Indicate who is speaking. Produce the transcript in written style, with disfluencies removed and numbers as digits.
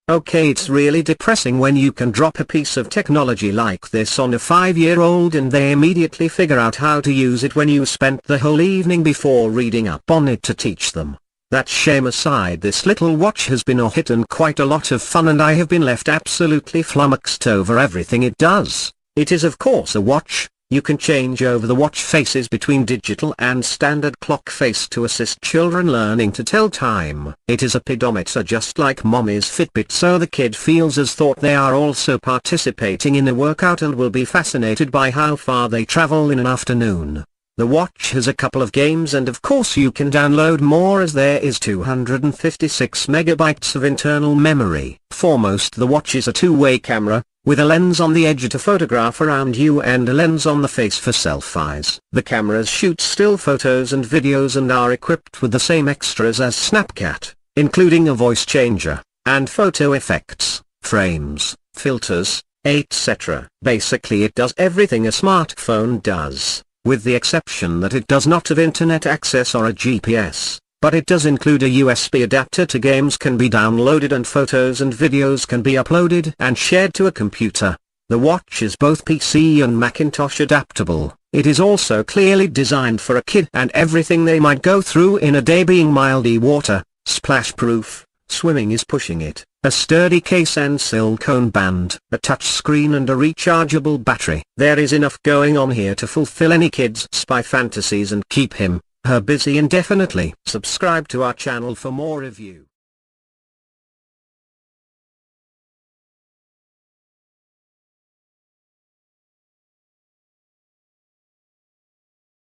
Speaker 1: Okay, it's really depressing when you can drop a piece of technology like this on a 5-year-old and they immediately figure out how to use it when you spent the whole evening before reading up on it to teach them. That shame aside, this little watch has been a hit and quite a lot of fun, and I have been left absolutely flummoxed over everything it does. It is of course a watch. You can change over the watch faces between digital and standard clock face to assist children learning to tell time. It is a pedometer just like mommy's Fitbit, so the kid feels as though they are also participating in a workout and will be fascinated by how far they travel in an afternoon. The watch has a couple of games and of course you can download more, as there is 256 megabytes of internal memory. Foremost, the watch is a two-way camera, with a lens on the edge to photograph around you and a lens on the face for selfies. The cameras shoot still photos and videos and are equipped with the same extras as Snapchat, including a voice changer, and photo effects, frames, filters, etc. Basically it does everything a smartphone does, with the exception that it does not have internet access or a GPS. But it does include a USB adapter to games can be downloaded and photos and videos can be uploaded and shared to a computer. The watch is both PC and Macintosh adaptable. It is also clearly designed for a kid and everything they might go through in a day, being mildly water, splash proof, swimming is pushing it, a sturdy case and silicone band, a touch screen and a rechargeable battery. There is enough going on here to fulfill any kid's spy fantasies and keep him, her busy indefinitely. Subscribe to our channel for more review.